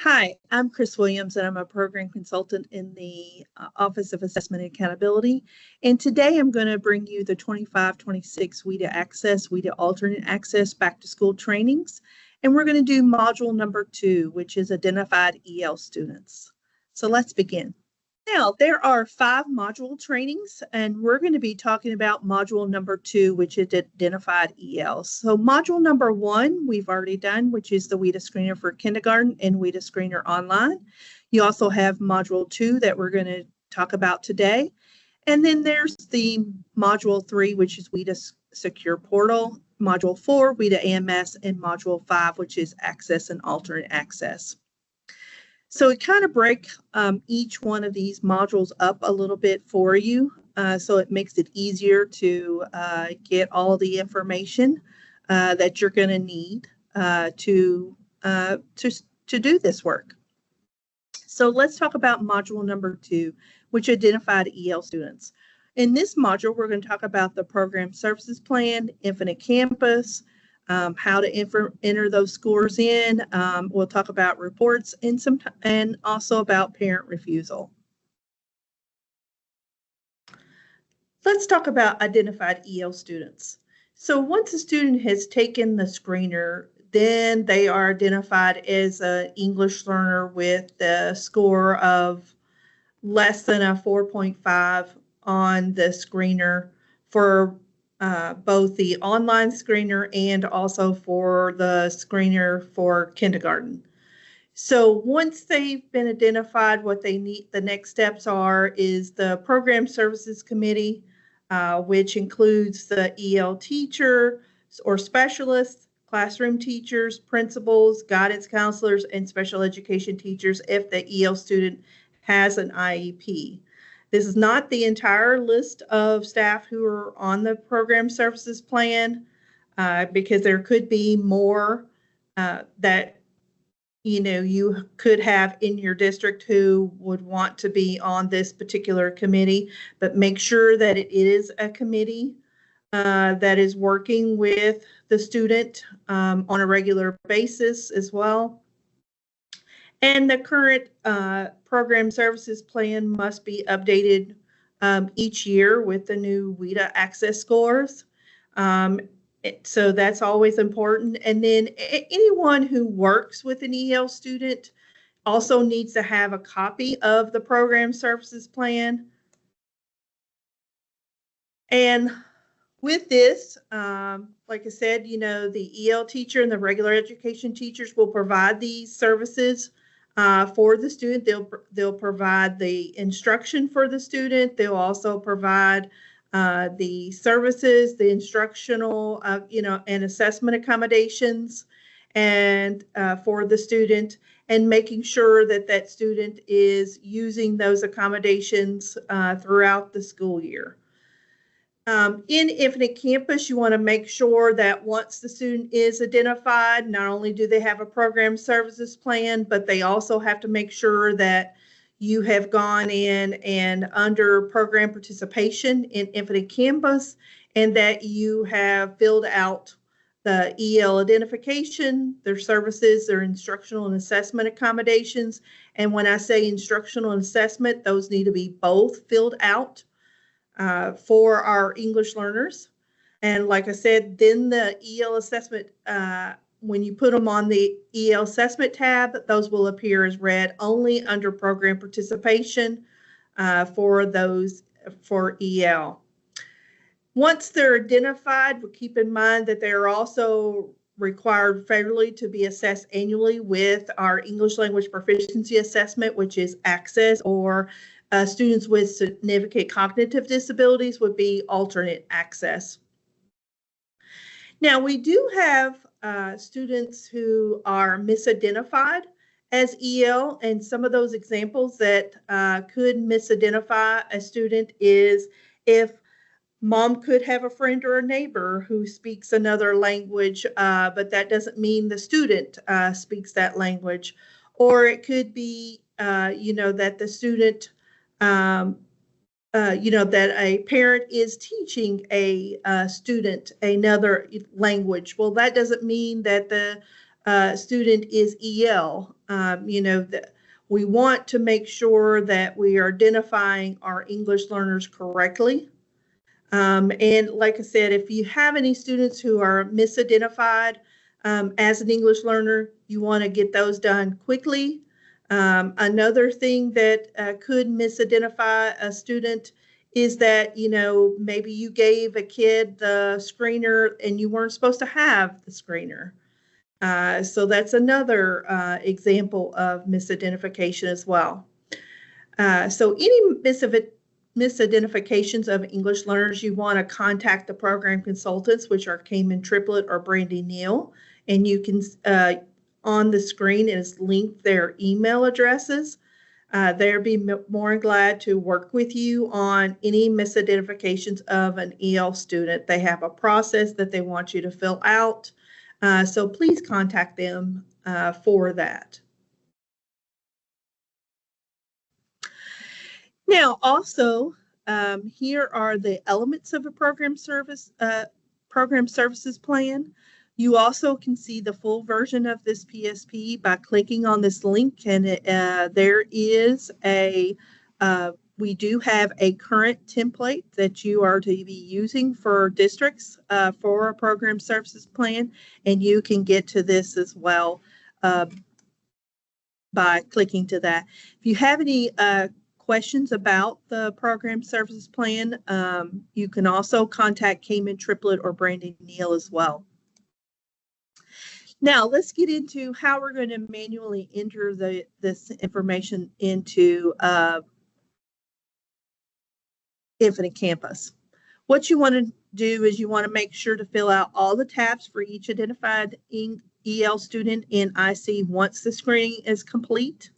Hi, I'm Chris Williams, and I'm a program consultant in the Office of Assessment and Accountability. And today I'm going to bring you the 25-26 WIDA Access, WIDA Alternate Access Back to School trainings. And we're going to do module number 2, which is Identified EL Students. So let's begin. Now, there are 5 module trainings, and we're going to be talking about module number 2, which is Identified ELs. So module number 1, we've already done, which is the WIDA Screener for Kindergarten and WIDA Screener Online. You also have module 2 that we're going to talk about today. And then there's the module 3, which is WIDA Secure Portal, module 4, WIDA AMS, and module 5, which is Access and Alternate Access. So we kind of break each one of these modules up a little bit for you, so it makes it easier to get all the information that you're going to need to do this work. So let's talk about module number 2, which identified EL students. In this module, we're going to talk about the program services plan, Infinite Campus, how to enter those scores in. We'll talk about reports and also about parent refusal. Let's talk about identified EL students. So once a student has taken the screener, then they are identified as an English learner with the score of less than a 4.5 on the screener for both the online screener and also for the screener for kindergarten. So once they've been identified, what they need, the next steps is the Program Services Committee, which includes the EL teacher or specialists, classroom teachers, principals, guidance counselors, and special education teachers if the EL student has an IEP. This is not the entire list of staff who are on the program services plan, because there could be more that you could have in your district who would want to be on this particular committee. But make sure that it is a committee that is working with the student on a regular basis as well. And the current program services plan must be updated each year with the new WIDA access scores. So that's always important. And then anyone who works with an EL student also needs to have a copy of the program services plan. And with this, like I said, the EL teacher and the regular education teachers will provide these services for the student. They'll provide the instruction for the student. They'll also provide the services, the instructional, and assessment accommodations, and for the student, and making sure that that student is using those accommodations throughout the school year. In Infinite Campus, you want to make sure that once the student is identified, not only do they have a program services plan, but they also have to make sure that you have gone in and under program participation in Infinite Campus, and that you have filled out the EL identification, their services, their instructional and assessment accommodations. And when I say instructional and assessment, those need to be both filled out for our English learners. And like I said, then the EL assessment, when you put them on the EL assessment tab, those will appear as red only under program participation for EL. Once they're identified, we'll keep in mind that they are also required federally to be assessed annually with our English language proficiency assessment, which is ACCESS, or students with significant cognitive disabilities would be alternate access. Now, we do have students who are misidentified as EL, and some of those examples that could misidentify a student is if mom could have a friend or a neighbor who speaks another language, but that doesn't mean the student speaks that language. Or it could be, that the student that a parent is teaching a student another language. Well, that doesn't mean that the student is EL. You know, that we want to make sure that we are identifying our English learners correctly. And like I said, if you have any students who are misidentified as an English learner, you want to get those done quickly. Another thing that could misidentify a student is that, you know, maybe you gave a kid the screener and you weren't supposed to have the screener. So that's another example of misidentification as well. So any misidentifications of English learners, you want to contact the program consultants, which are Cayman Triplett or Brandy Neal, and you can, on the screen is linked their email addresses. They'll be more than glad to work with you on any misidentifications of an EL student. They have a process that they want you to fill out. So please contact them for that. Now, also, here are the elements of a program services plan. You also can see the full version of this PSP by clicking on this link, and there is we do have a current template that you are to be using for districts for a program services plan, and you can get to this as well by clicking to that. If you have any questions about the program services plan, you can also contact Cayman Triplett or Brandon Neal as well. Now let's get into how we're going to manually enter this information into Infinite Campus. What you want to do is you want to make sure to fill out all the tabs for each identified EL student in IC once the screening is complete.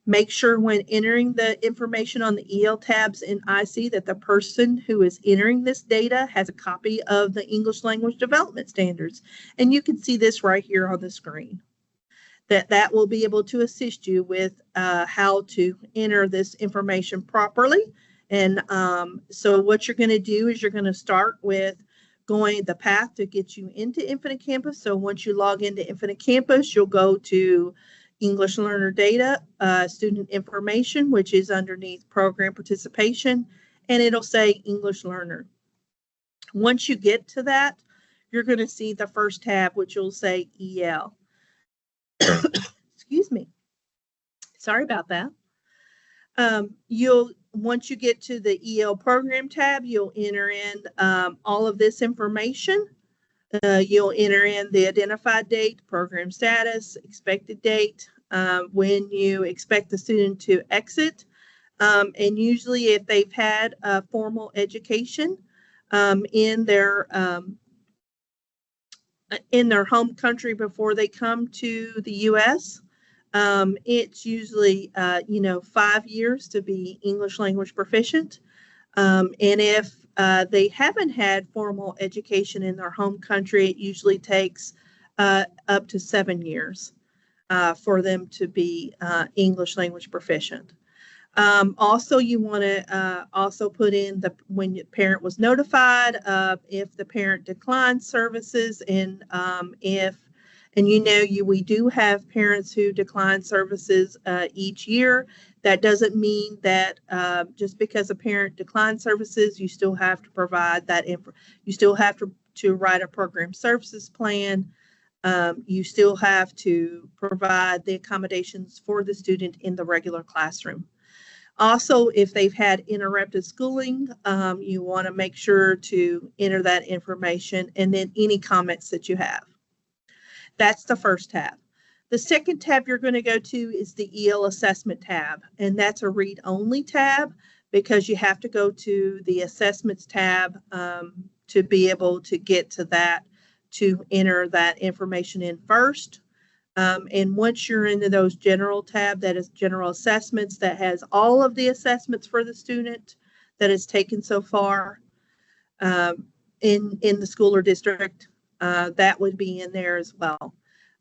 Make sure when entering the information on the EL tabs in IC that the person who is entering this data has a copy of the English Language Development Standards. And you can see this right here on the screen. That will be able to assist you with how to enter this information properly. And so what you're going to do is you're going to start with going the path to get you into Infinite Campus. So once you log into Infinite Campus, you'll go to English Learner Data, Student Information, which is underneath Program Participation, and it'll say English Learner. Once you get to that, you're going to see the first tab, which will say EL. Excuse me. Sorry about that. Once you get to the EL Program tab, you'll enter in all of this information. You'll enter in the identified date, program status, expected date, when you expect the student to exit, and usually if they've had a formal education in their home country before they come to the U.S., it's usually 5 years to be English language proficient, and if they haven't had formal education in their home country, it usually takes up to 7 years for them to be English language proficient. Also, you want to also put in when the parent was notified, if the parent declined services, and we do have parents who decline services each year. That doesn't mean that just because a parent declines services, you still have to provide that you still have to write a program services plan. You still have to provide the accommodations for the student in the regular classroom. Also, if they've had interrupted schooling, you want to make sure to enter that information, and then any comments that you have. That's the first tab. The second tab you're going to go to is the EL Assessment tab, and that's a read-only tab because you have to go to the Assessments tab to be able to get to that, to enter that information in first. And once you're into those general tab, that is general assessments, that has all of the assessments for the student that is taken so far in the school or district, that would be in there as well.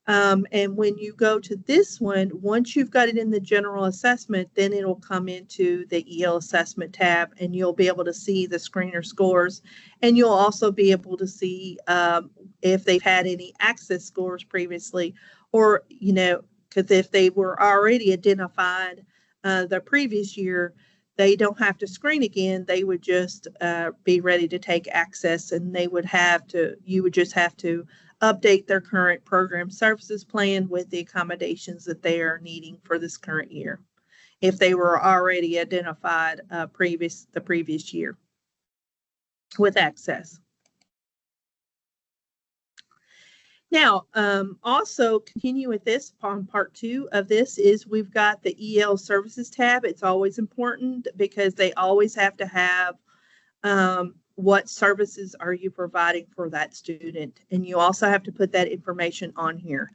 And when you go to this one, once you've got it in the general assessment, then it'll come into the EL Assessment tab, and you'll be able to see the screener scores, and you'll also be able to see if they've had any access scores previously, or because if they were already identified the previous year, they don't have to screen again. They would just be ready to take access, and you would just have to update their current program services plan with the accommodations that they are needing for this current year, if they were already identified the previous year with access. Now, also continue with this on part 2 of this is we've got the EL services tab. It's always important because they always have to have what services are you providing for that student, and you also have to put that information on here.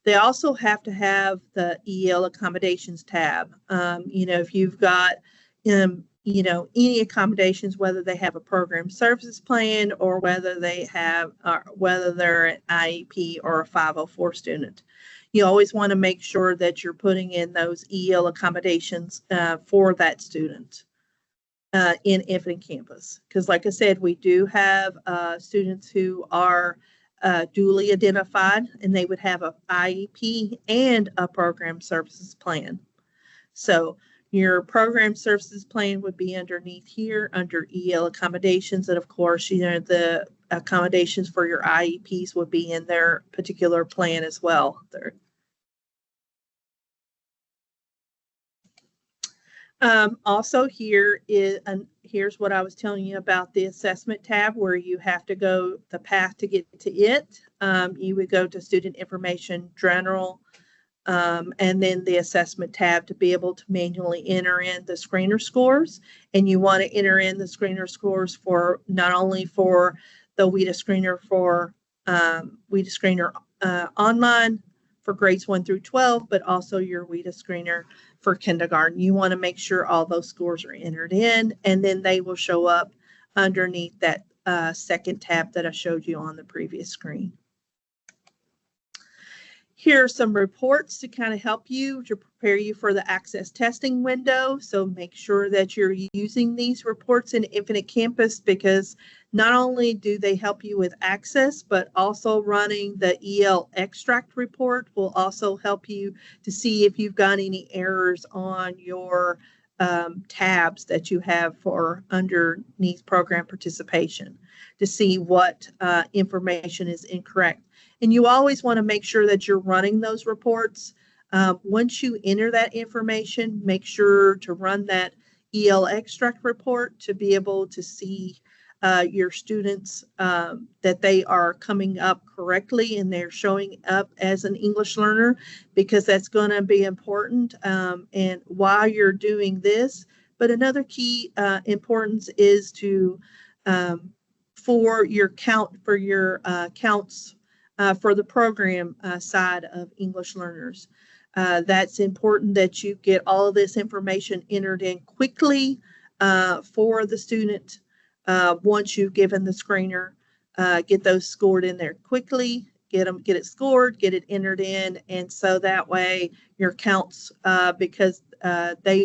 They also have to have the EL accommodations tab. If you've got any accommodations, whether they have a program services plan or whether they're an IEP or a 504 student. You always want to make sure that you're putting in those EL accommodations for that student in Infinite Campus. Because like I said, we do have students who are duly identified, and they would have a IEP and a program services plan. So your program services plan would be underneath here under EL accommodations. And of course, the accommodations for your IEPs would be in their particular plan as well. Also here's what I was telling you about the assessment tab, where you have to go the path to get to it. You would go to student information general, and then the assessment tab to be able to manually enter in the screener scores. And you want to enter in the screener scores for not only for the WIDA screener online for grades 1 through 12, but also your WIDA screener for kindergarten. You want to make sure all those scores are entered in, and then they will show up underneath that second tab that I showed you on the previous screen. Here are some reports to kind of help you to prepare you for the access testing window. So make sure that you're using these reports in Infinite Campus, because not only do they help you with access, but also running the EL extract report will also help you to see if you've got any errors on your tabs that you have for underneath program participation, to see what information is incorrect. And you always want to make sure that you're running those reports. Once you enter that information, make sure to run that EL extract report to be able to see your students that they are coming up correctly and they're showing up as an English learner, because that's going to be important. And while you're doing this, but another key importance is to for your counts for the program side of English learners. That's important that you get all of this information entered in quickly for the student. Once you've given the screener, get those scored in there quickly, get it scored, get it entered in, and so that way your counts, because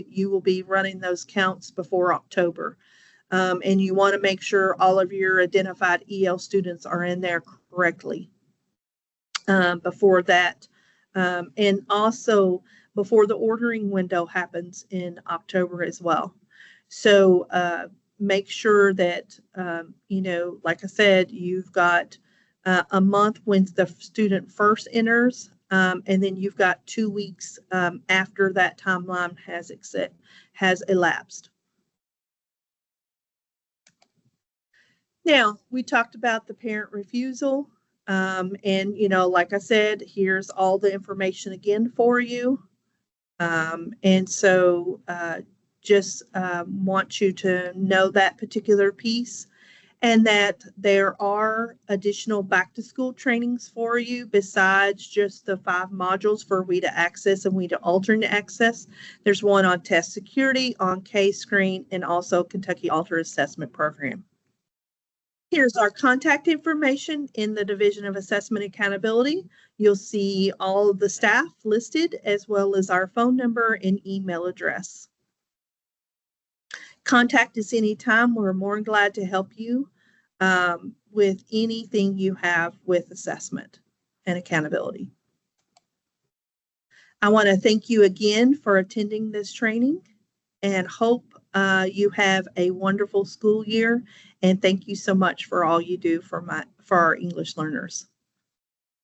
you will be running those counts before October. And you want to make sure all of your identified EL students are in there correctly before that. And also before the ordering window happens in October as well. So make sure that, like I said, you've got a month when the student first enters, and then you've got 2 weeks after that timeline has elapsed. Now, we talked about the parent refusal. And, like I said, here's all the information again for you. And so just want you to know that particular piece, and that there are additional back to school trainings for you besides just the 5 modules for WIDA Access and WIDA Alternate Access. There's one on test security, on K-Screen, and also Kentucky Alternate Assessment Program. Here's our contact information in the Division of Assessment Accountability. You'll see all of the staff listed, as well as our phone number and email address. Contact us anytime. We're more than glad to help you with anything you have with assessment and accountability. I want to thank you again for attending this training and hope you have a wonderful school year. And thank you so much for all you do for our English learners.